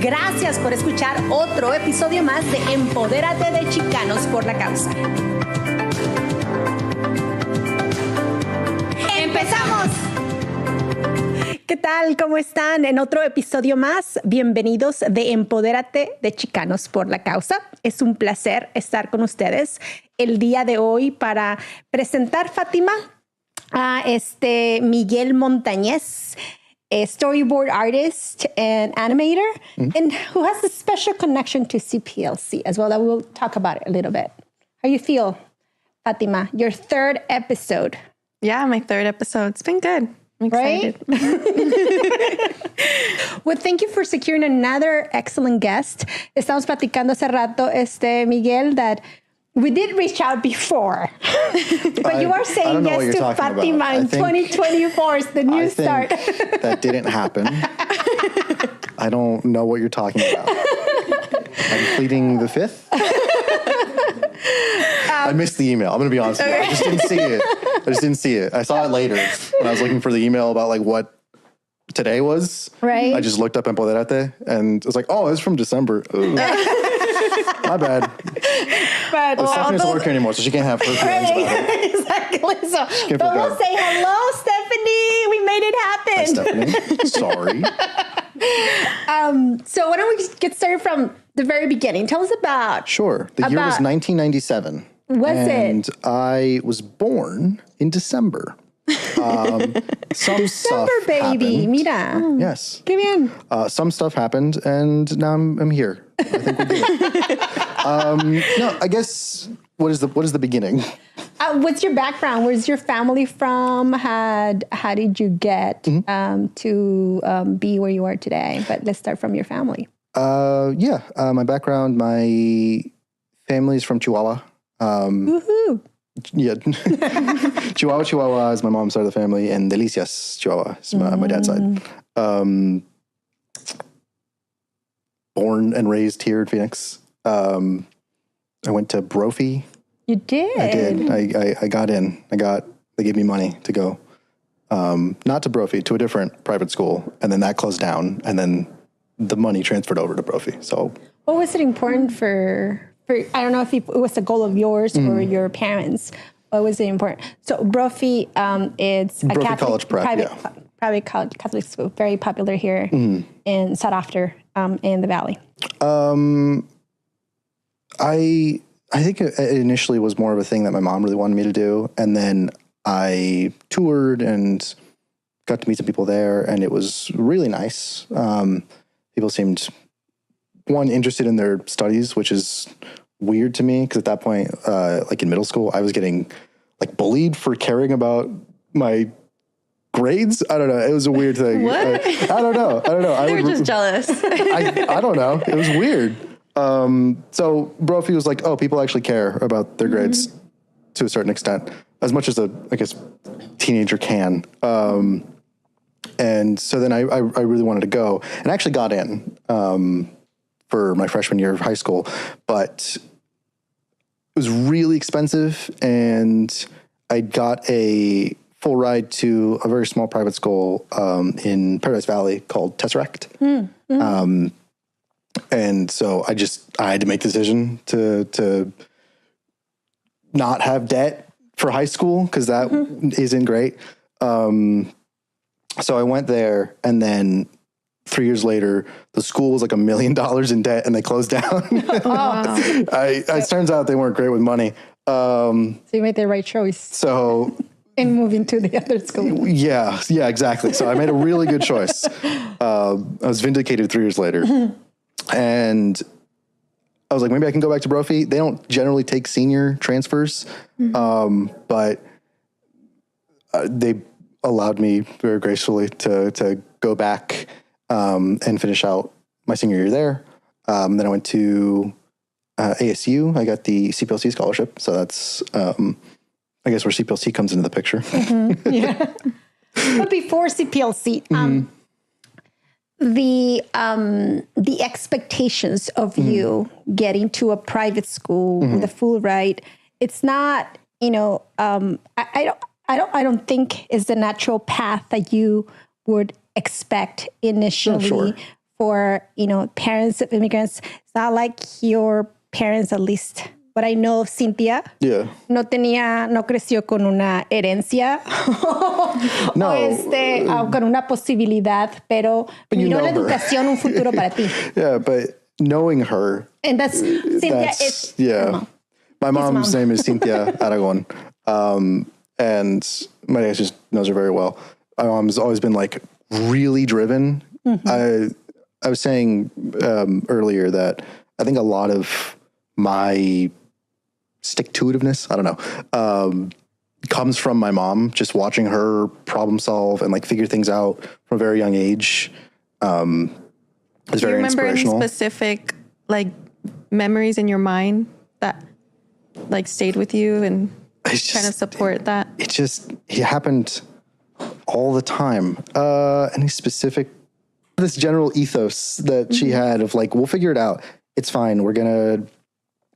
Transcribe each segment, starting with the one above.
Gracias por escuchar otro episodio más de Empodérate de Chicanos por la Causa. ¡Empezamos! ¿Qué tal? ¿Cómo están? En otro episodio más, bienvenidos de Empodérate de Chicanos por la Causa. Es un placer estar con ustedes el día de hoy para presentar, Fátima, a Miguel Montañez, a storyboard artist and animator, and who has a special connection to CPLC as well. That we'll talk about it a little bit. How you feel, Fátima? Your third episode. Yeah, my third episode. It's been good. I'm excited. Right? Well, thank you for securing another excellent guest. Estamos platicando hace rato, Miguel, that we did reach out before, but you are saying yes to Fátima in 2024 is the new start. That didn't happen. I don't know what you're talking about. I'm pleading the fifth. I missed the email. I'm going to be honest with you. I just didn't see it. I saw it later when I was looking for the email about like what today was. Right. I just looked up Empoderate and it was like, oh, it's from December. My bad. But Stephanie doesn't work here anymore, so she can't have her feelings about it. Exactly. So, but we'll say hello, Stephanie. We made it happen. Hi, Stephanie. Sorry. So why don't we get started from the very beginning? Tell us about. Sure. The year was 1997. And I was born in December. Some stuff baby, happened. mira. Yes. Qué bien. Some stuff happened, and now I'm here. I think we did it. No, I guess what is the beginning? What's your background? Where's your family from? How did you get to be where you are today? But let's start from your family. My background. My family's from Chihuahua. Woohoo! Yeah, Chihuahua is my mom's side of the family, and Delicias, Chihuahua is my dad's side. Born and raised here in Phoenix. I went to Brophy. You did? I did. I got in. They gave me money to go. Not to Brophy, to a different private school, and then that closed down, and then the money transferred over to Brophy. So, what was it important for I don't know if it was a goal of yours or your parents. What was it important? So Brophy, it's a Brophy Catholic, College Prep, private Catholic school, very popular here in South After, in the Valley. I think it initially was more of a thing that my mom really wanted me to do, and then I toured and got to meet some people there, and it was really nice. People seemed interested in their studies, which is weird to me because at that point, like in middle school, I was getting like bullied for caring about my grades. I don't know. It was a weird thing. What? I don't know. They were just jealous. I don't know. It was weird. So Brophy was like, oh, people actually care about their grades to a certain extent, as much as I guess teenager can. And so then I really wanted to go and I actually got in, for my freshman year of high school, but it was really expensive, and I got a full ride to a very small private school in Paradise Valley called Tesseract. And so I had to make the decision to not have debt for high school because that isn't great. So I went there, and then 3 years later, the school was like $1 million in debt, and they closed down. It turns out they weren't great with money. So you made the right choice. So in moving to the other school. Yeah, exactly. So I made a really good choice. I was vindicated 3 years later, and I was like, maybe I can go back to Brophy. They don't generally take senior transfers, but they allowed me very gracefully to go back and finish out my senior year there. Then I went to ASU. I got the CPLC scholarship. So that's, I guess, where CPLC comes into the picture. Yeah. But before CPLC, the expectations of you getting to a private school with a full ride, it's not, I don't think is the natural path that you would expect initially for, parents of immigrants. It's not like your parents, at least what I know of Cynthia, no creció con una herencia o con una posibilidad, pero miró la educación un futuro para ti. Yeah, but knowing her. And that's Cynthia is mom. My mom's name is Cynthia Aragon. And my dad just knows her very well. My mom's always been like really driven. I was saying earlier that I think a lot of my stick-to-itiveness, I don't know, comes from my mom, just watching her problem solve and like figure things out from a very young age. It's very inspirational. Do you remember any specific like memories in your mind that like stayed with you and kind of support that? It happened all the time. Any specific, this general ethos that she had of like, we'll figure it out. It's fine. We're going to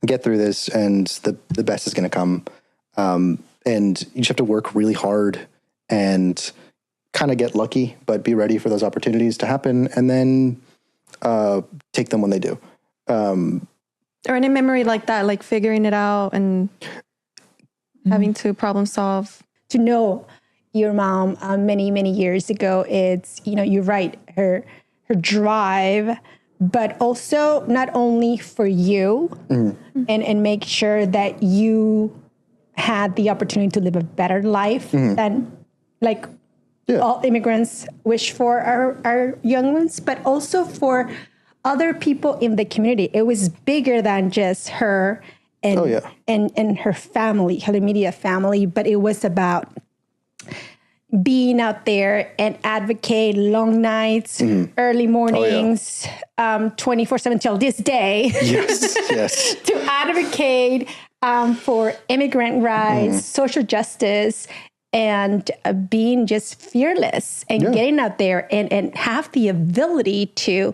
get through this and the best is going to come. And you just have to work really hard and kind of get lucky, but be ready for those opportunities to happen and then take them when they do. Or any memory like that, like figuring it out and having to problem solve. To know your mom many, many years ago, it's, you're right, her drive, but also not only for you and make sure that you had the opportunity to live a better life than like all immigrants wish for our young ones, but also for other people in the community. It was bigger than just her and her family, her immediate family, but it was about being out there and advocate long nights, early mornings, 24/7 till this day. Yes. To advocate for immigrant rights, social justice, and being just fearless and getting out there and have the ability to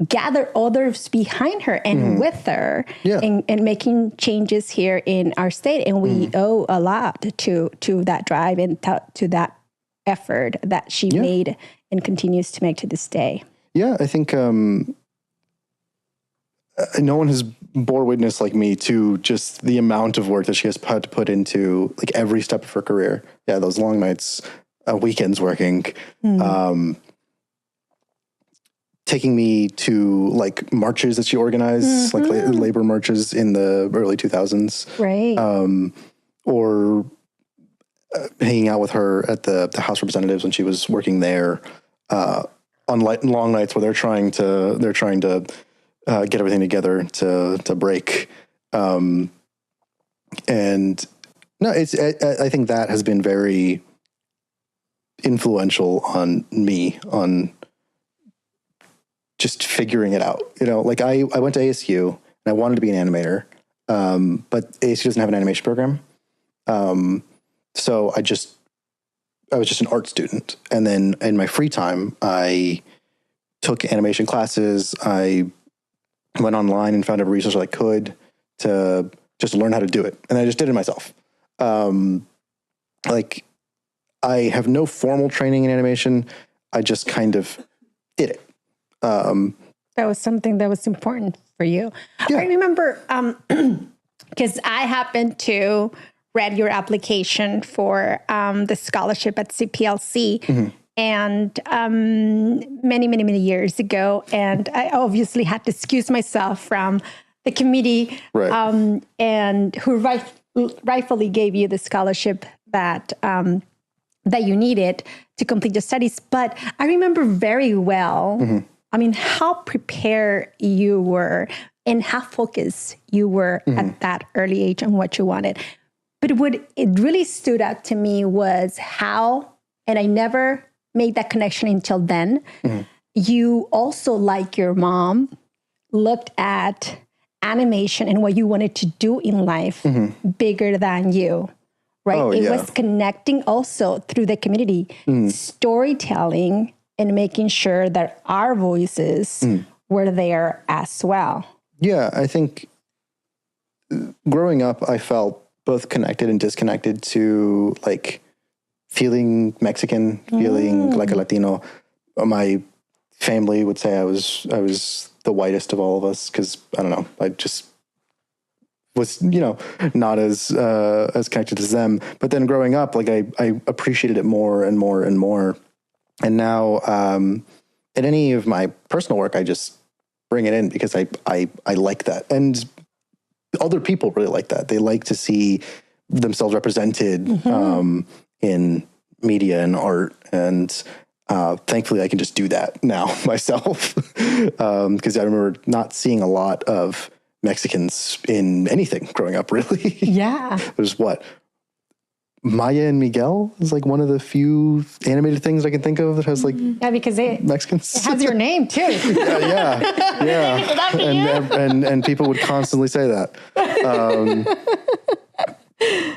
gather others behind her and with her and making changes here in our state. And we owe a lot to that drive and to that effort that she made and continues to make to this day. Yeah, I think no one has bore witness like me to just the amount of work that she has had to put into like every step of her career. Yeah, those long nights, weekends working, taking me to like marches that she organized, like labor marches in the early 2000s. Right. Or hanging out with her at the House of Representatives when she was working there on long nights where they're trying to get everything together to break. And no, I think that has been very influential on me on just figuring it out. Like I went to ASU and I wanted to be an animator, but ASU doesn't have an animation program. So I was just an art student. And then in my free time, I took animation classes. I went online and found every resource I could to just learn how to do it. And I just did it myself. Like I have no formal training in animation. I just kind of did it. That was something that was important for you. Yeah. I remember, because I happened to read your application for the scholarship at CPLC and many, many, many years ago. And I obviously had to excuse myself from the committee and who rightfully gave you the scholarship that that you needed to complete your studies. But I remember very well, how prepared you were and how focused you were at that early age on what you wanted. But what it really stood out to me was how, and I never made that connection until then, you also, like your mom, looked at animation and what you wanted to do in life bigger than you, right? It was connecting also through the community, storytelling and making sure that our voices were there as well. Yeah, I think growing up, I felt both connected and disconnected to like feeling Mexican, feeling like a Latino. My family would say I was the whitest of all of us because I don't know, I just was, not as connected as them. But then growing up, like I appreciated it more and more and more. And now in any of my personal work, I just bring it in because I like that. And other people really like that. They like to see themselves represented in media and art. And thankfully I can just do that now myself. Because I remember not seeing a lot of Mexicans in anything growing up, really. Yeah. There's Maya and Miguel is like one of the few animated things I can think of that has like because it Mexicans. has your name too. yeah. And people would constantly say that.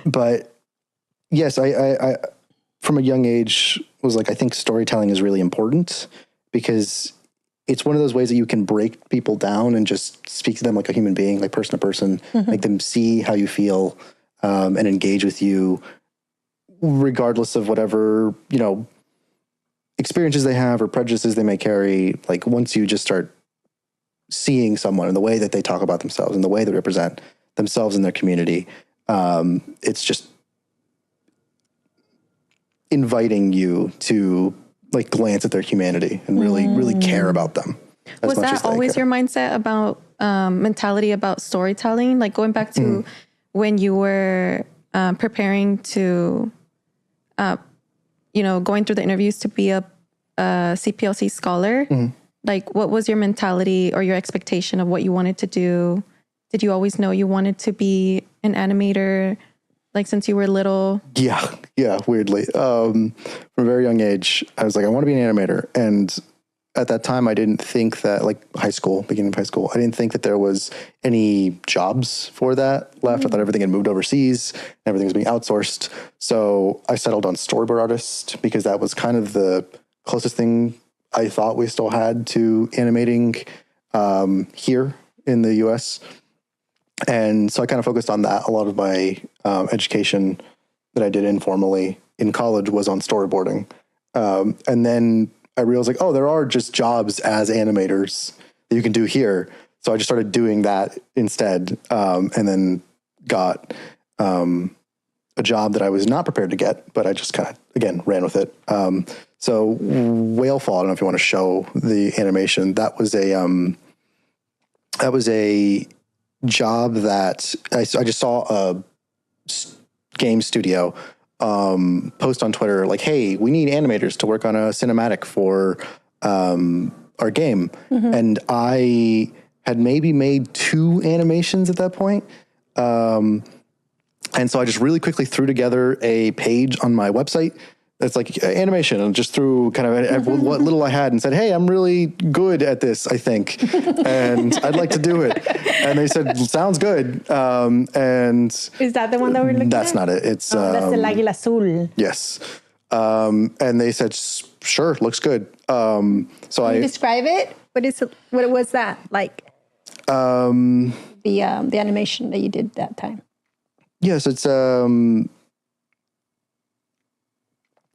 But yes, I from a young age was like, I think storytelling is really important because it's one of those ways that you can break people down and just speak to them like a human being, like person to person, make them see how you feel and engage with you regardless of whatever, experiences they have or prejudices they may carry. Like once you just start seeing someone and the way that they talk about themselves and the way they represent themselves in their community, it's just inviting you to like glance at their humanity and really care about them. Was that always your mindset about mentality about storytelling? Like going back to when you were preparing to, going through the interviews to be a CPLC scholar, like what was your mentality or your expectation of what you wanted to do? Did you always know you wanted to be an animator, like since you were little? Yeah, weirdly. From a very young age, I was like, I want to be an animator. And at that time, I didn't think that, beginning of high school, I didn't think that there was any jobs for that left. I thought everything had moved overseas, everything was being outsourced. So I settled on storyboard artist because that was kind of the closest thing I thought we still had to animating here in the US. And so I kind of focused on that. A lot of my education that I did informally in college was on storyboarding. And then I realized there are just jobs as animators that you can do here. So I just started doing that instead. And then got a job that I was not prepared to get, but I just kind of, again, ran with it. So Waterfall, I don't know if you want to show the animation. That was a job that I just saw a game studio post on Twitter like, hey, we need animators to work on a cinematic for our game. And I had maybe made 2 animations at that point. And so I just really quickly threw together a page on my website that's like animation, and just threw kind of what little I had and said, hey, I'm really good at this, I think, and I'd like to do it. And they said, sounds good. And is that the one that we're looking at? That's not it. It's that's El Águila Azul. Yes. And they said, sure, looks good. So Can you describe it? What was that like? The animation that you did that time. Yes,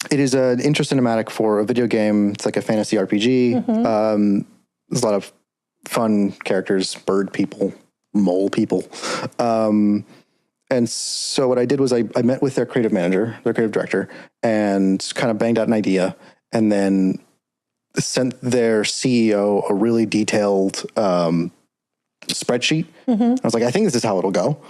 it is an intro cinematic for a video game. It's like a fantasy RPG. There's a lot of fun characters, bird people, mole people. And so what I did was I met with their creative manager, their creative director, and kind of banged out an idea, and then sent their CEO a really detailed spreadsheet. I was like, I think this is how it'll go.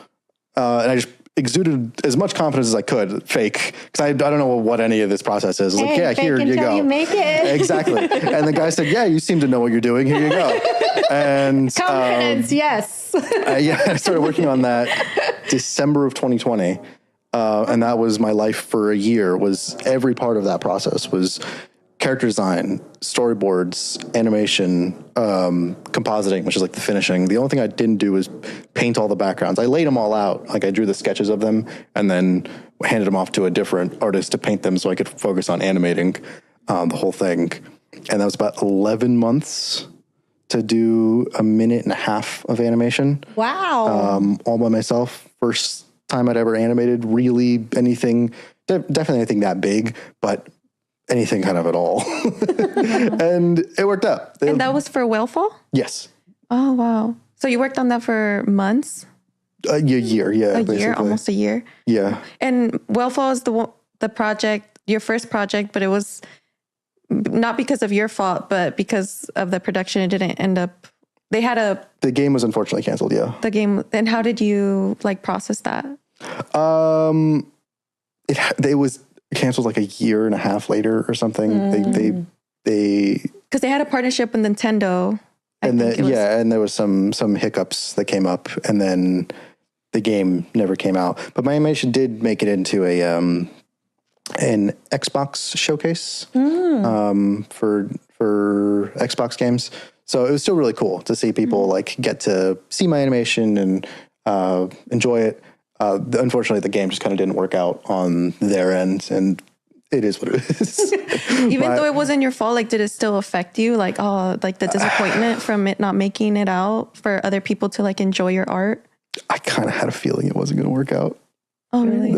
And I just exuded as much confidence as I could, fake, because I don't know what any of this process is. I was like, yeah, here you go. You make it. Exactly. And the guy said, yeah, you seem to know what you're doing. Here you go. And confidence, yes. I started working on that December of 2020. And that was my life for a year. Was every part of that process was character design, storyboards, animation, compositing, which is like the finishing. The only thing I didn't do was paint all the backgrounds. I laid them all out. Like I drew the sketches of them and then handed them off to a different artist to paint them so I could focus on animating the whole thing. And that was about 11 months to do 1.5 minutes of animation. Wow. All by myself. First time I'd ever animated really anything, definitely anything that big, but anything kind of at all. And it worked out. And that was for Waterfall? Yes. Oh, wow. So you worked on that for months? A year, yeah. A year, almost a year? Yeah. And Waterfall is the project, your first project, but it was not because of your fault, but because of the production, it didn't end up... The game was unfortunately canceled, yeah. The game... And how did you, like, process that? It was canceled like a year and a half later or something. They because they had a partnership with Nintendo. And there was some hiccups that came up, and then the game never came out. But my animation did make it into an Xbox showcase for Xbox games. So it was still really cool to see people like get to see my animation and enjoy it. Unfortunately, the game just kind of didn't work out on their end, and it is what it is. Even though it wasn't your fault, like, did it still affect you? Like, like the disappointment from it not making it out for other people to like enjoy your art? I kind of had a feeling it wasn't going to work out. Oh, really?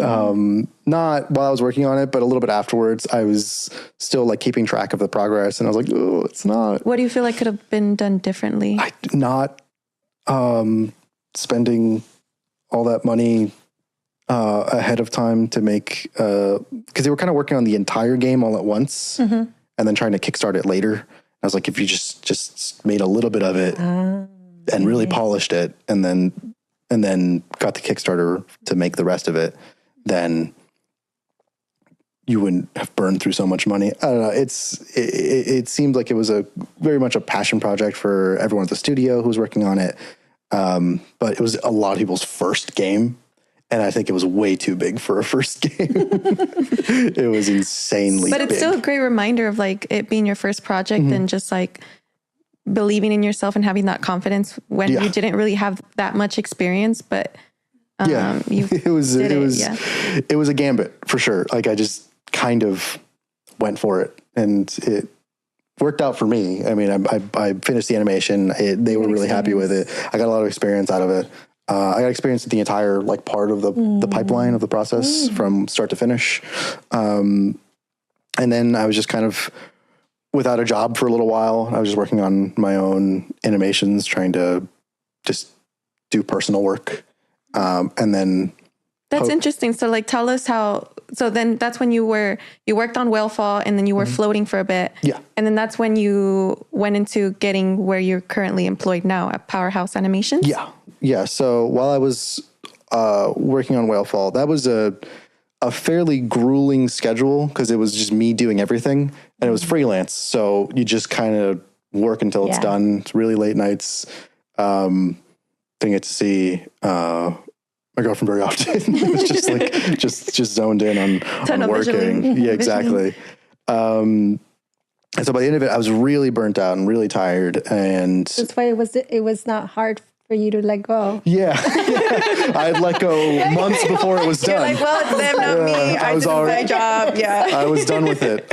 Not while I was working on it, but a little bit afterwards. I was still like keeping track of the progress, and I was like, oh, it's not. What do you feel like could have been done differently? Not spending all that money ahead of time to make, because they were kind of working on the entire game all at once, and then trying to kickstart it later. I was like, if you just made a little bit of it and really polished it, and then got the Kickstarter to make the rest of it, then you wouldn't have burned through so much money. I don't know. It seemed like it was very much a passion project for everyone at the studio who was working on it. But it was a lot of people's first game. And I think it was way too big for a first game. It was insanely big. But it's still a great reminder of like it being your first project and just like believing in yourself and having that confidence when you didn't really have that much experience, but it was a gambit for sure. Like I just kind of went for it, and it worked out for me. I mean, I finished the animation. They were really happy with it. I got a lot of experience out of it. I got experience with the entire like part of the pipeline of the process from start to finish. And then I was just kind of without a job for a little while. I was just working on my own animations, trying to just do personal work. And then that's interesting. So like, tell us so then that's when you worked on Waterfall, and then you were floating for a bit. Yeah. And then that's when you went into getting where you're currently employed now at Powerhouse Animations. Yeah. Yeah. So while I was working on Waterfall, that was a fairly grueling schedule because it was just me doing everything, and it was freelance. So you just kind of work until it's done. It's really late nights. Didn't get to see my girlfriend very often. It was just like just zoned in on working. Yeah, exactly. And so by the end of it, I was really burnt out and really tired. And that's why it was not hard for you to let go. Yeah. I had let go months before it was done. You're like, well, it's them, not me. I did my job. Yeah. I was done with it.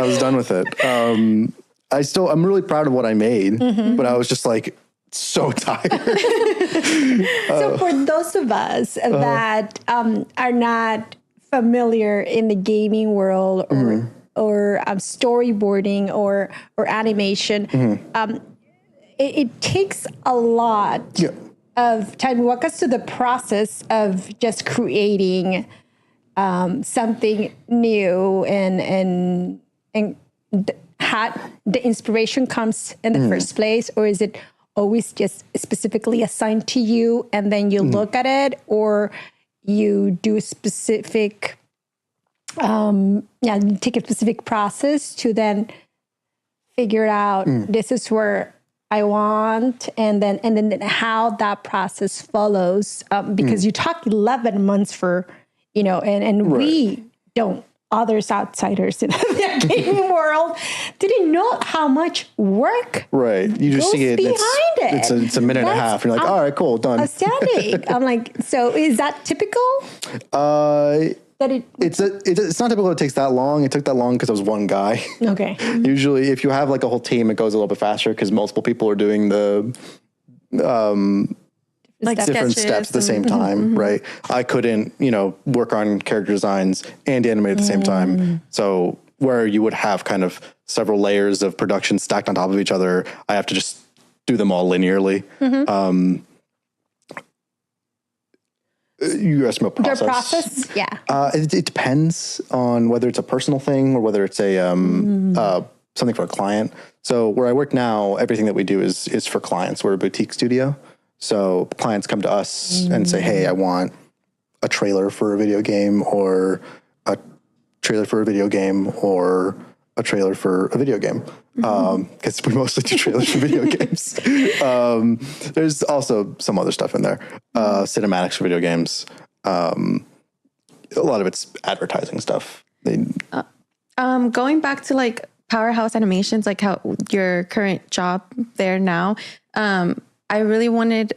I'm really proud of what I made, but I was just like so tired. So for those of us that are not familiar in the gaming world or storyboarding or animation, it takes a lot of time. Walk us through the process of just creating something new and how the inspiration comes in the first place, or is it always just specifically assigned to you and then you look at it, or you do specific, you take a specific process to then figure out this is where I want, and then how that process follows, because you talk 11 months for, and we don't, others outsiders in the gaming world didn't know how much work you just see it behind it. It's a minute and a half. You're like, all right, cool, done. Astounding. I'm like, so is that typical? It's not typical it takes that long. It took that long because I was one guy. Okay. Usually if you have like a whole team, it goes a little bit faster because multiple people are doing the different steps at the same time, right? I couldn't, work on character designs and animate at the same time. So where you would have kind of several layers of production stacked on top of each other, I have to just do them all linearly. You asked me about process. Your process? Yeah. It depends on whether it's a personal thing or whether it's a something for a client. So where I work now, everything that we do is for clients. We're a boutique studio. So clients come to us and say, hey, I want a trailer for a video game, or a trailer for a video game, or a trailer for a video game. Because we mostly do trailers for video games. There's also some other stuff in there. Cinematics for video games. A lot of it's advertising stuff. Going back to like Powerhouse Animations, like how your current job there now, I really wanted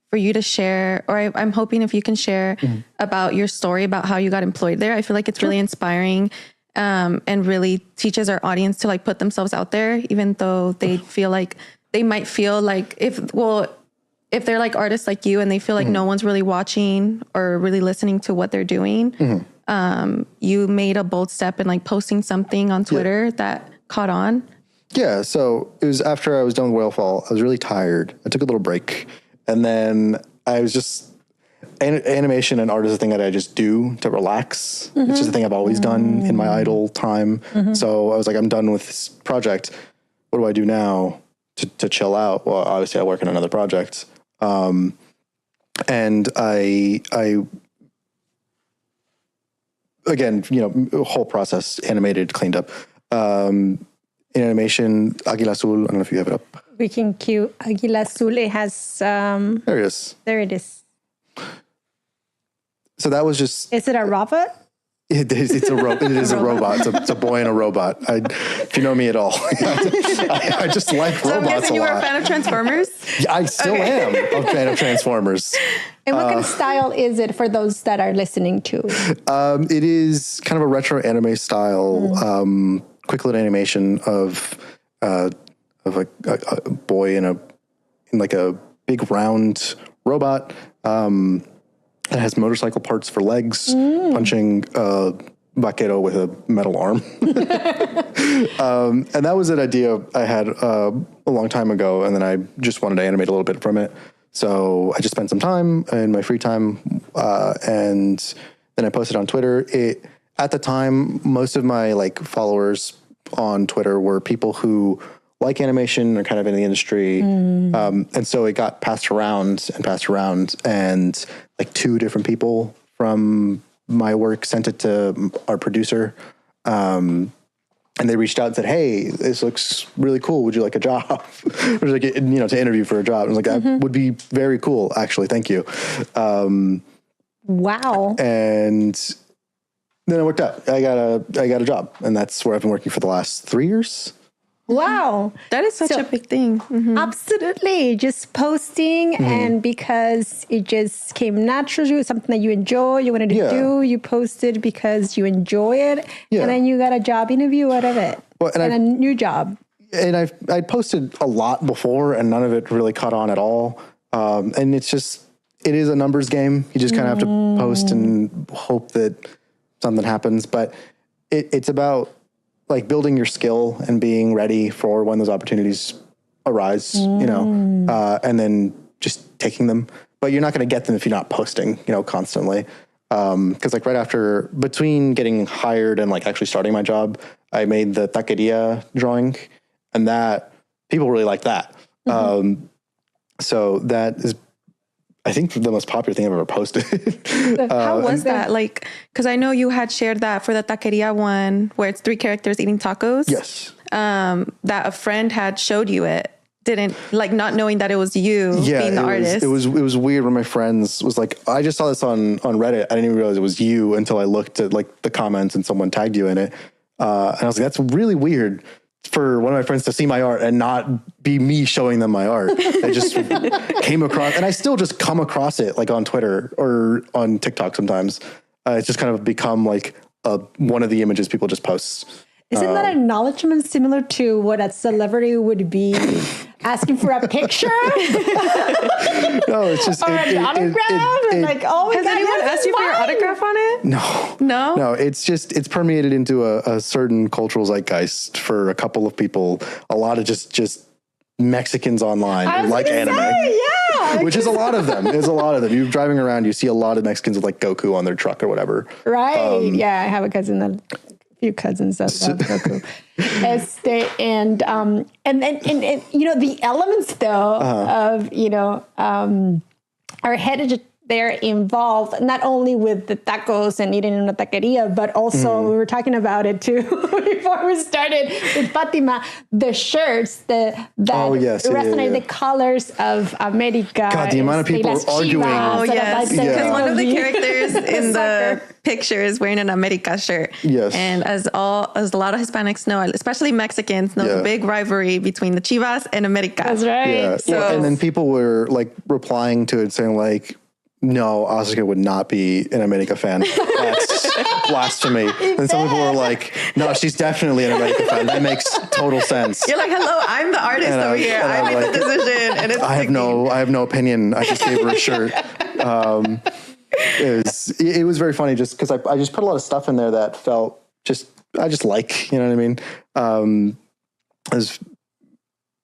for you to share, or I'm hoping if you can share about your story about how you got employed there. I feel like it's really inspiring, and really teaches our audience to like put themselves out there, even though they feel like they might feel like if they're like artists like you and they feel like no one's really watching or really listening to what they're doing. You made a bold step in like posting something on Twitter that caught on. Yeah, so it was after I was done with Waterfall. I was really tired. I took a little break, and then I was just animation and art is a thing that I just do to relax. It's just a thing I've always done in my idle time. So I was like, I'm done with this project. What do I do now to chill out? Well, obviously I work on another project, and I again, whole process, animated, cleaned up. In animation, Águila Azul, I don't know if you have it up. We can cue Águila Azul. It has... There it is. There it is. So that was just... Is it a robot? It is a robot. It is a robot. It's a boy and a robot. If you know me at all, I just like robots a lot. I'm guessing you were a fan of Transformers? Yeah, I still am a fan of Transformers. And what kind of style is it for those that are listening to? It is kind of a retro anime style, quick little animation of a boy in like a big round robot. It has motorcycle parts for legs, punching a vaquero with a metal arm. And that was an idea I had a long time ago, and then I just wanted to animate a little bit from it. So I just spent some time in my free time, and then I posted on Twitter. At the time, most of my like followers on Twitter were people who like animation or kind of in the industry. And so it got passed around, and like 2 different people from my work sent it to our producer. And they reached out and said, hey, this looks really cool. Would you like a job? It was like, to interview for a job. I was like, that would be very cool, actually. Thank you. Wow. And then it worked out. I got a job, and that's where I've been working for the last 3 years. Wow. That is such a big thing. Absolutely. Just posting, and because it just came naturally, something that you enjoy, you wanted to do, you posted because you enjoy it, and then you got a job interview out of it, and a new job. And I posted a lot before, and none of it really caught on at all. And it is a numbers game. You just kind of have to post and hope that something happens. But it's about like building your skill and being ready for when those opportunities arise, and then just taking them. But you're not going to get them if you're not posting, constantly. Because like right after, between getting hired and like actually starting my job, I made the taqueria drawing, and that people really like that. So that is, I think, the most popular thing I've ever posted. How was that? Like, because I know you had shared that for the taqueria one where it's 3 characters eating tacos. Yes. That a friend had showed you it. Didn't like, not knowing that it was you being the artist. It was weird when my friends was like, I just saw this on Reddit. I didn't even realize it was you until I looked at like the comments and someone tagged you in it. And I was like, that's really weird for one of my friends to see my art and not be me showing them my art. I just came across, and I still just come across it like on Twitter or on TikTok sometimes. It's just kind of become like one of the images people just post. Isn't that acknowledgement similar to what a celebrity would be asking for a picture? No, it's just or an autograph? And like, oh my Has God, anyone yes, asked you for your fine. autograph on it? No? it's permeated into a certain cultural zeitgeist for a couple of people. A lot of just Mexicans online I who was like gonna anime. say, yeah. Which is a lot of them. There's a lot of them. You're driving around, you see a lot of Mexicans with like Goku on their truck or whatever. Right. Yeah, I have a few cousins that love Goku. And you know, the elements though of, you know, our heritage they're involved not only with the tacos and eating in a taqueria, but also we were talking about it too before we started with Fatima, the shirts that resonate the colors of America. God, the amount of people are arguing. Oh, yes. Because one of the Yeah. characters in the picture is wearing an America shirt. Yes. And as a lot of Hispanics know, especially Mexicans, know the big rivalry between the Chivas and America. That's right. Yeah. So- And then people were like replying to it saying like, no, Oscar would not be an America fan. That's blasphemy. And some people were like, no, she's definitely an America fan. That makes total sense. You're like, hello, I'm the artist And over here. I I'm make the decision. And it's I have no opinion. I just gave her a shirt. It was very funny just because I just put a lot of stuff in there that felt I just like, you know what I mean? It was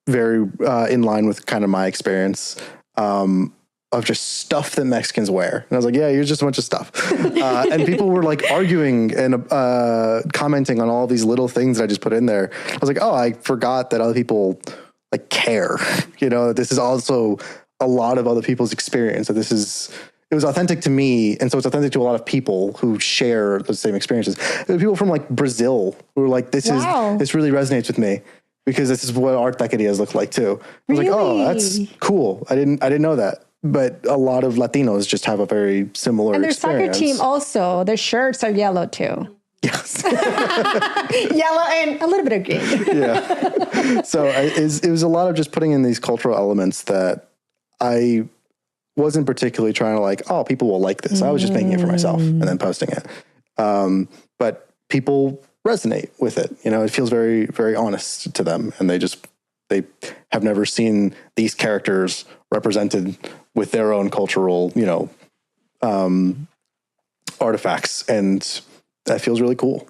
very in line with kind of my experience of just stuff that Mexicans wear. And I was like, yeah, here's just a bunch of stuff. And people were like arguing and commenting on all these little things that I just put in there. I was like, oh, I forgot that other people like care, you know, this is also a lot of other people's experience. So it was authentic to me. And so it's authentic to a lot of people who share the same experiences. There were people from like Brazil who were like, this really resonates with me because this is what art taquerias look like too. I was like, oh, that's cool. I didn't know that. But a lot of Latinos just have a very similar And their experience. soccer team also, their shirts are yellow too. Yes. Yellow and a little bit of green. Yeah. So it was a lot of just putting in these cultural elements that I wasn't particularly trying to like, oh, people will like this. I was just making it for myself and then posting it. But people resonate with it. You know, it feels very, very honest to them. And they have never seen these characters represented with their own cultural, you know, artifacts. And that feels really cool.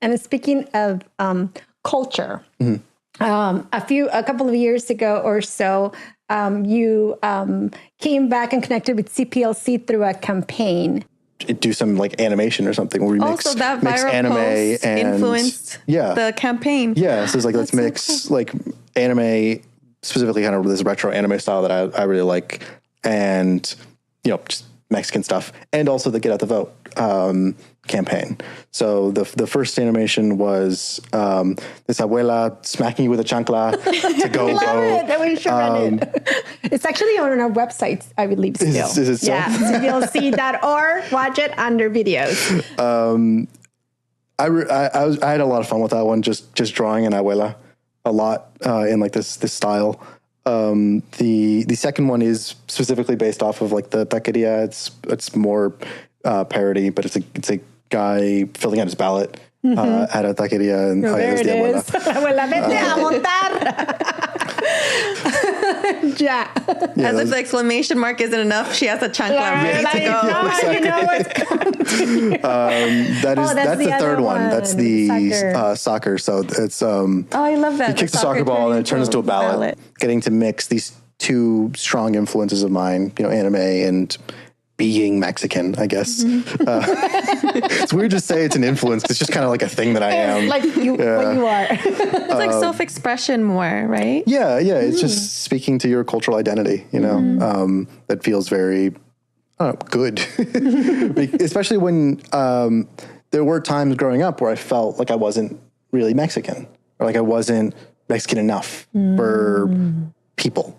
And speaking of culture, a couple of years ago or so, you came back and connected with CPLC through a campaign. Do some like animation or something where we mix viral anime post and influenced the campaign. Yeah, so it's like let's mix like anime, specifically kind of this retro anime style that I really like, and you know just Mexican stuff, and also the Get Out the Vote campaign. So the first animation was this abuela smacking you with a chancla to go vote. That we should run it. It's actually on our website, I believe. Still, is it so? Yeah, CPLC.org. Watch it under videos. I had a lot of fun with that one, just drawing an abuela a lot in like this style. The second one is specifically based off of like the taqueria. It's more parody, but it's a guy filling out his ballot at a taqueria, and There it is. Abuela, vete a montar. Yeah. As if the exclamation mark isn't enough, she has a chancla ready to go. You know what's coming. That's the third one. That's the soccer. So it's I love that. he kicks the soccer ball and it turns into a ballot. Getting to mix these two strong influences of mine, you know, anime and being Mexican, I guess. It's weird to say it's an influence. It's just kind of like a thing that I am. Like what you are. It's like self-expression more, right? Yeah. It's just speaking to your cultural identity, you know, that feels very good. Especially when there were times growing up where I felt like I wasn't really Mexican or like I wasn't Mexican enough for people.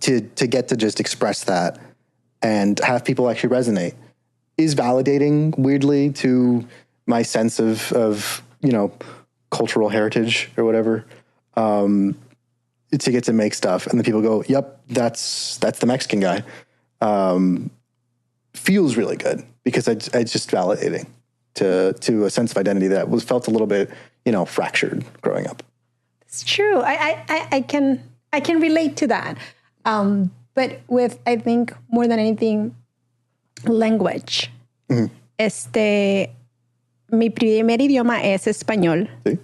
To get to just express that and have people actually resonate is validating weirdly to my sense of you know, cultural heritage or whatever. To get to make stuff and the people go, yep, that's the Mexican guy. Feels really good because it's just validating. to a sense of identity that was felt a little bit, fractured growing up. It's true. I can relate to that. But with, I think, more than anything, language. Mi primer idioma es español. Sí.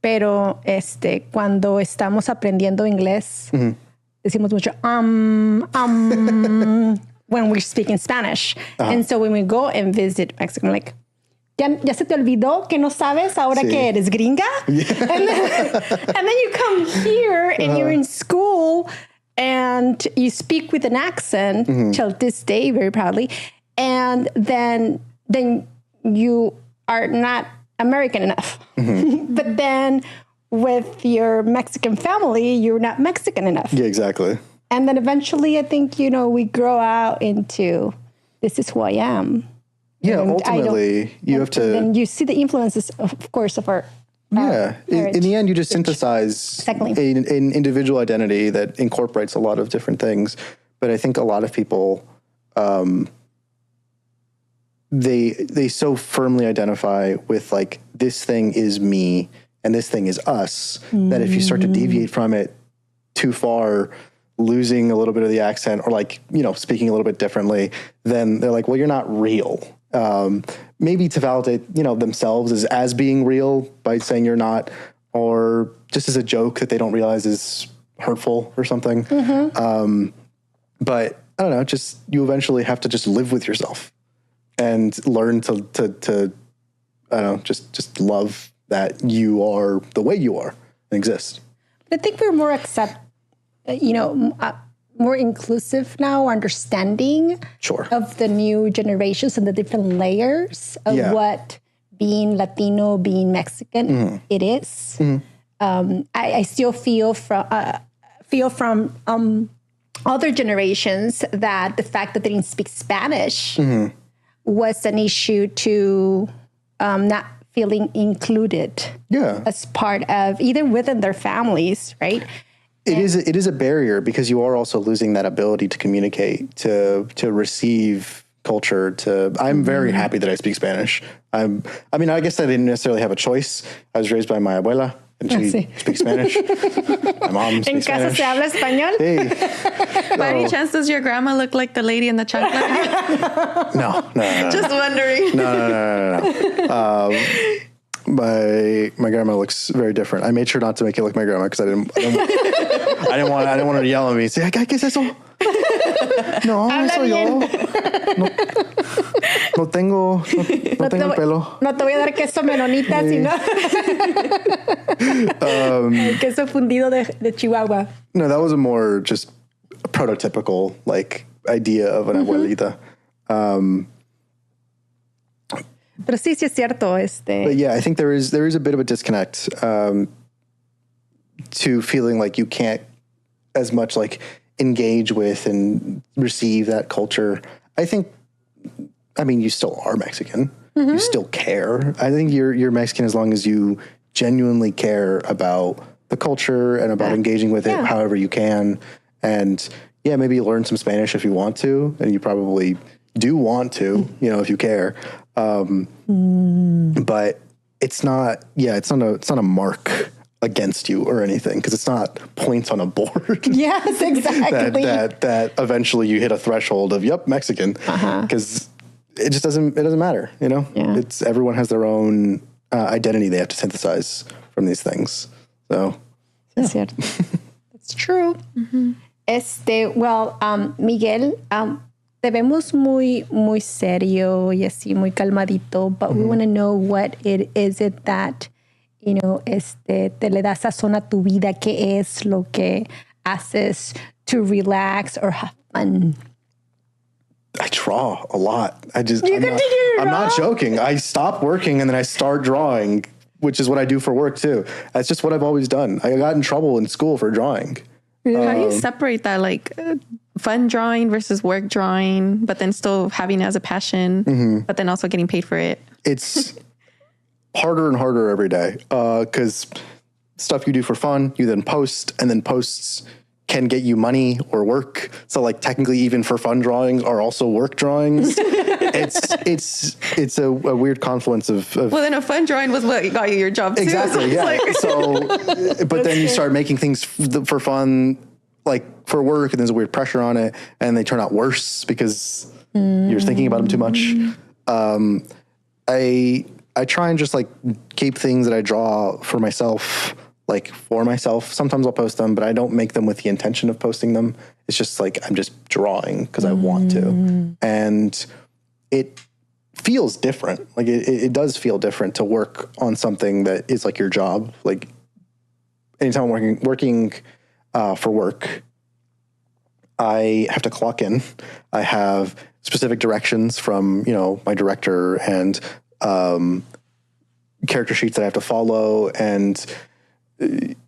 Pero cuando estamos aprendiendo inglés, decimos mucho when we're speaking Spanish. And so when we go and visit Mexico, I'm like, ¿Ya se te olvidó que no sabes ahora que eres gringa? Yeah. And then you come here and you're in school and you speak with an accent till this day, very proudly. And then you are not American enough. But then with your Mexican family, you're not Mexican enough. Yeah, exactly. And then eventually, I think, we grow out into, this is who I am. Yeah, and ultimately, you have to... And you see the influences, of course, of our in the end, you just synthesize an individual identity that incorporates a lot of different things. But I think a lot of people, they so firmly identify with, like, this thing is me and this thing is us, that if you start to deviate from it too far, losing a little bit of the accent or, like, speaking a little bit differently, then they're like, well, you're not real. Maybe to validate, themselves as being real by saying you're not, or just as a joke that they don't realize is hurtful or something. But I don't know, just you eventually have to just live with yourself and learn to I don't know, just love that you are the way you are and exist. I think we're more more inclusive now, understanding of the new generations and the different layers of what being Latino, being Mexican it is. I still feel from other generations that the fact that they didn't speak Spanish was an issue to not feeling included as part of either within their families, right? It is a barrier because you are also losing that ability to communicate, to receive culture. I'm very happy that I speak Spanish. I guess I didn't necessarily have a choice. I was raised by my abuela, and she speaks Spanish. My mom speaks Spanish. ¿En casa se habla español? Hey. By any chance, does your grandma look like the lady in the chancla? No. Just wondering. No. My grandma looks very different. I made sure not to make it look like my grandma because I didn't want her to yell at me. Say, ¿qué es eso? No soy yo. No tengo el pelo. No te voy a dar queso menonita, sino el queso fundido de Chihuahua. No, that was a more just prototypical, like, idea of an abuelita. Pero sí es cierto. But yeah, I think there is a bit of a disconnect to feeling like you can't as much, like, engage with and receive that culture. You still are Mexican. You still care. I think you're Mexican as long as you genuinely care about the culture and about engaging with it however you can. And maybe you learn some Spanish if you want to, and you probably do want to, if you care. But it's not a mark against you or anything, because it's not points on a board. Yes, exactly. that eventually you hit a threshold of Mexican, because it just doesn't matter. It's everyone has their own identity they have to synthesize from these things. So it's true. Miguel, te vemos muy serio y así muy calmadito, but we want to know what it is that te le da sazón a tu vida. ¿Qué es lo que haces to relax or have fun? I draw a lot. I'm not joking. I stop working and then I start drawing, which is what I do for work too. That's just what I've always done. I got in trouble in school for drawing. How do you separate that, like fun drawing versus work drawing, but then still having it as a passion, but then also getting paid for it? It's harder and harder every day because stuff you do for fun, you then post, and then posts can get you money or work. So, like, technically even for fun drawings are also work drawings. it's a weird confluence of well, then a fun drawing was what got you your job too. exactly. Yeah. But then you start making things for fun, like for work, and there's a weird pressure on it, and they turn out worse because you're thinking about them too much. I try and just like keep things that I draw for myself. Sometimes I'll post them, but I don't make them with the intention of posting them. It's just like, I'm just drawing because I want to. And it feels different. Like it does feel different to work on something that is like your job. Like anytime I'm working for work, I have to clock in. I have specific directions from, my director and character sheets that I have to follow and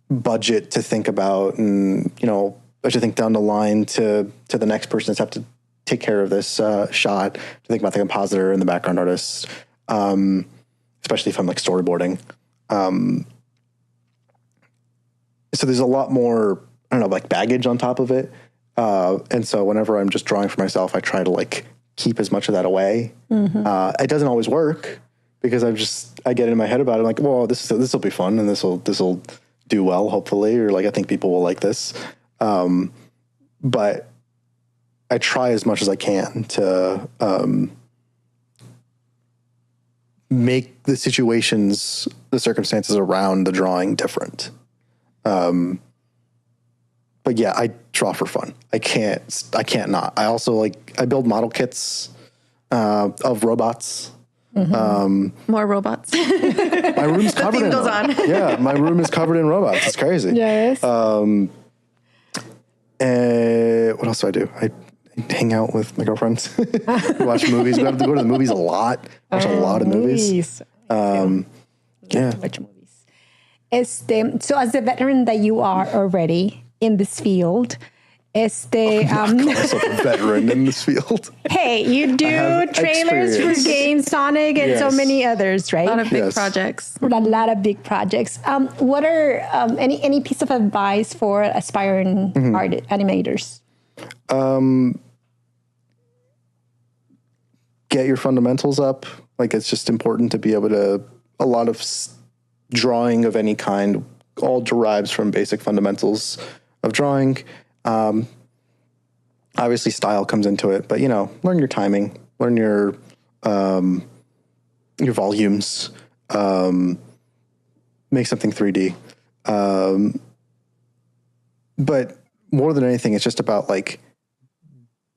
budget to think about, and I have to think down the line to the next person that's have to take care of this shot, to think about the compositor and the background artist, especially if I'm like storyboarding. So there's a lot more, like baggage on top of it. And so whenever I'm just drawing for myself, I try to like keep as much of that away. It doesn't always work because I get in my head about it. I'm like, well, this will be fun and this will do well, hopefully, or like I think people will like this. But I try as much as I can to make the circumstances around the drawing different. But yeah, I draw for fun. I can't not. I also I build model kits of robots. More robots. My room's covered in goes on. Yeah, my room is covered in robots. It's crazy. Yes. What else do I do? I hang out with my girlfriends. We watch movies. We have to go to the movies a lot. Watch a lot of movies. Yeah. Watch movies. So as the veteran that you are already in this field, I call myself a veteran in this field. Hey, you do trailers for games, Sonic, and so many others, right? A lot of big projects. A lot of big projects. What are any piece of advice for aspiring animators? Get your fundamentals up. Like, it's just important to be able to. A lot of drawing of any kind all derives from basic fundamentals of drawing. Obviously style comes into it, but learn your timing, learn your volumes, make something 3D. But more than anything, it's just about like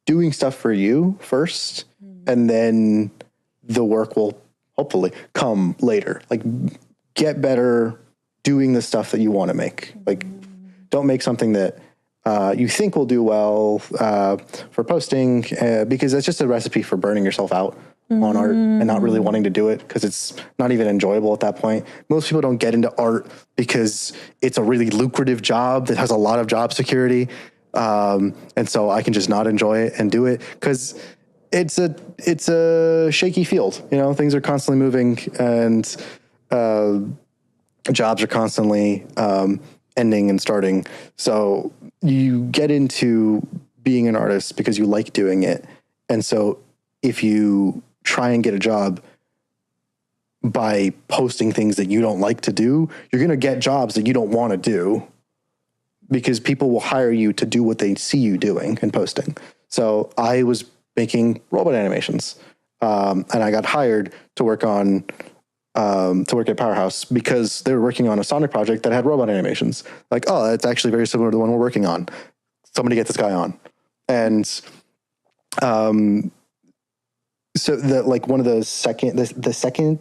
doing stuff for you first, and then the work will hopefully come later. Like, get better doing the stuff that you want to make. Like, don't make something that you think will do well for posting, because that's just a recipe for burning yourself out on art and not really wanting to do it because it's not even enjoyable at that point. Most people don't get into art because it's a really lucrative job that has a lot of job security. And so I can just not enjoy it and do it because it's a shaky field. Things are constantly moving and jobs are constantly ending and starting. So you get into being an artist because you like doing it. And so if you try and get a job by posting things that you don't like to do, you're going to get jobs that you don't want to do because people will hire you to do what they see you doing and posting. So I was making robot animations, and I got hired to work at Powerhouse because they were working on a Sonic project that had robot animations. Like, oh, that's actually very similar to the one we're working on. Somebody get this guy on. And so one of the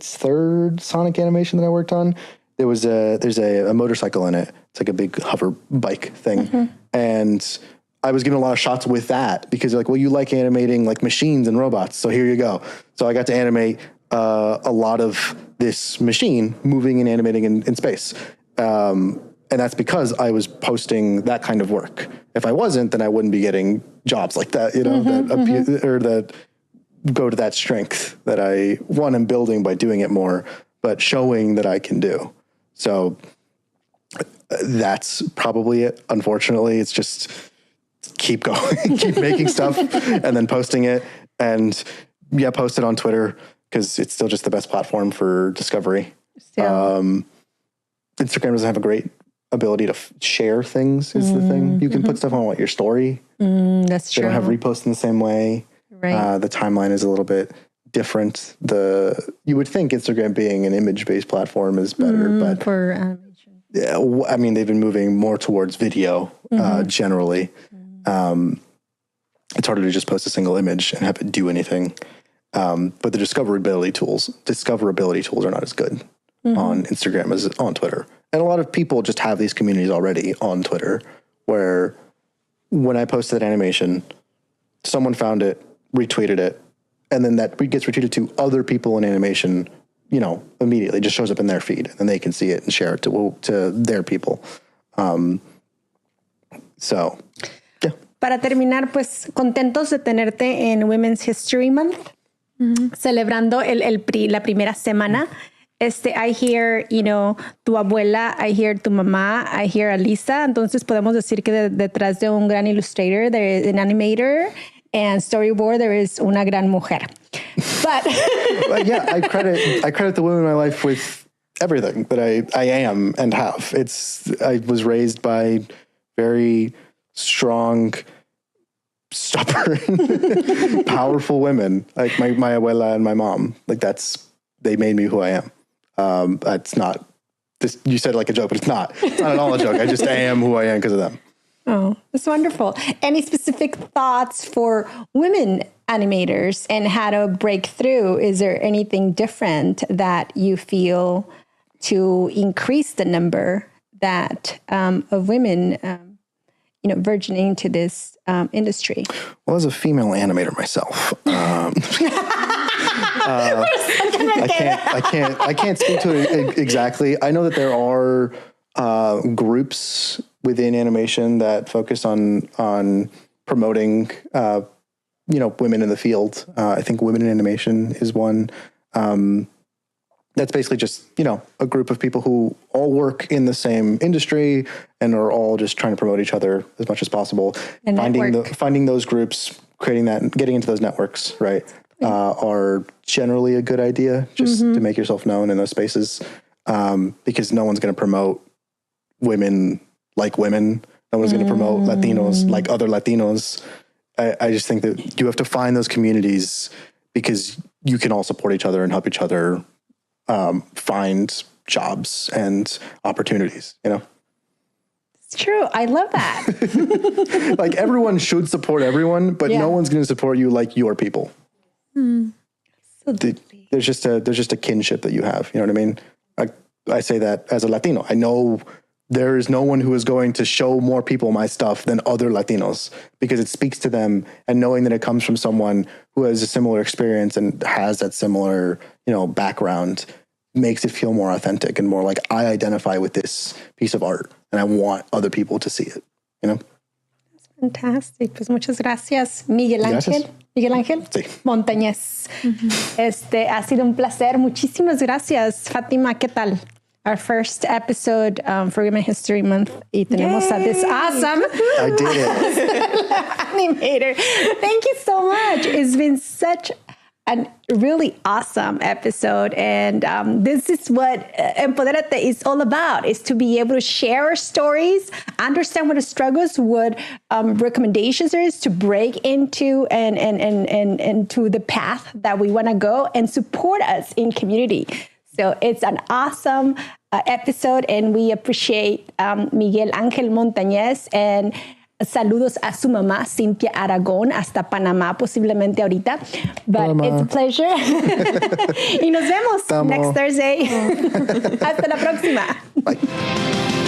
third Sonic animation that I worked on, there's a motorcycle in it. It's like a big hover bike thing. And I was given a lot of shots with that because they're like, well, you like animating like machines and robots. So here you go. So I got to animate a lot of this machine moving and animating in space. And that's because I was posting that kind of work. If I wasn't, then I wouldn't be getting jobs like that, that go to that strength that I am building by doing it more, but showing that I can do. So that's probably it. Unfortunately, it's just keep going, keep making stuff and then posting it and post it on Twitter because it's still just the best platform for discovery. Instagram doesn't have a great ability to share things is the thing. You can put stuff on your story. That's true. They don't have reposts in the same way. Right. The timeline is a little bit different. You would think Instagram being an image-based platform is better, but for animation. Yeah, I mean, they've been moving more towards video generally. It's harder to just post a single image and have it do anything. But the discoverability tools are not as good on Instagram as on Twitter. And a lot of people just have these communities already on Twitter where when I posted that animation, someone found it, retweeted it, and then that gets retweeted to other people in animation, immediately just shows up in their feed and they can see it and share it to their people. So, yeah. Para terminar, pues contentos de tenerte en Women's History Month, celebrando la primera semana. I hear, tu abuela, I hear tu mamá, I hear a Lisa. Entonces podemos decir que detrás de un gran illustrator, there is an animator, and storyboard, there is una gran mujer. But yeah, I credit the women in my life with everything that I am and have. I was raised by very strong, stubborn, powerful women, like my abuela and my mom. Like they made me who I am. It's not this, you said like a joke, but it's not at all a joke. I just am who I am because of them. Oh, that's wonderful. Any specific thoughts for women animators and how to break through? Is there anything different that you feel to increase the number of women, verging into this industry? Well, as a female animator myself, I can't speak to it exactly. I know that there are groups within animation that focus on promoting, women in the field. I think Women in Animation is one. That's basically just, a group of people who all work in the same industry and are all just trying to promote each other as much as possible. And finding those groups, creating that, getting into those networks, right, are generally a good idea just to make yourself known in those spaces, because no one's going to promote women like women. No one's going to promote Latinos like other Latinos. I just think that you have to find those communities because you can all support each other and help each other find jobs and opportunities, It's true. I love that. Like everyone should support everyone, but no one's going to support you like your people. There's just a kinship that you have. You know what I mean? I say that as a Latino. I know there is no one who is going to show more people my stuff than other Latinos because it speaks to them, and knowing that it comes from someone who has a similar experience and has that similar, background makes it feel more authentic and more like I identify with this piece of art and I want other people to see it, That's fantastic. Pues muchas gracias, Miguel Ángel. Miguel Ángel Sí. Montañez. Ha sido un placer. Muchísimas gracias, Fátima. ¿Qué tal? Our first episode for Women History Month. Y tenemos a this awesome I did it. animator. Thank you so much. It's been such a really awesome episode. And this is what Empoderate is all about, is to be able to share our stories, understand what the struggles, what recommendations there is to break into and to the path that we want to go and support us in community. So it's an awesome episode, and we appreciate Miguel Ángel Montañez, and saludos a su mamá, Cintia Aragón, hasta Panamá, posiblemente ahorita. But It's a pleasure. Y nos vemos next Thursday. Hasta la próxima. Bye.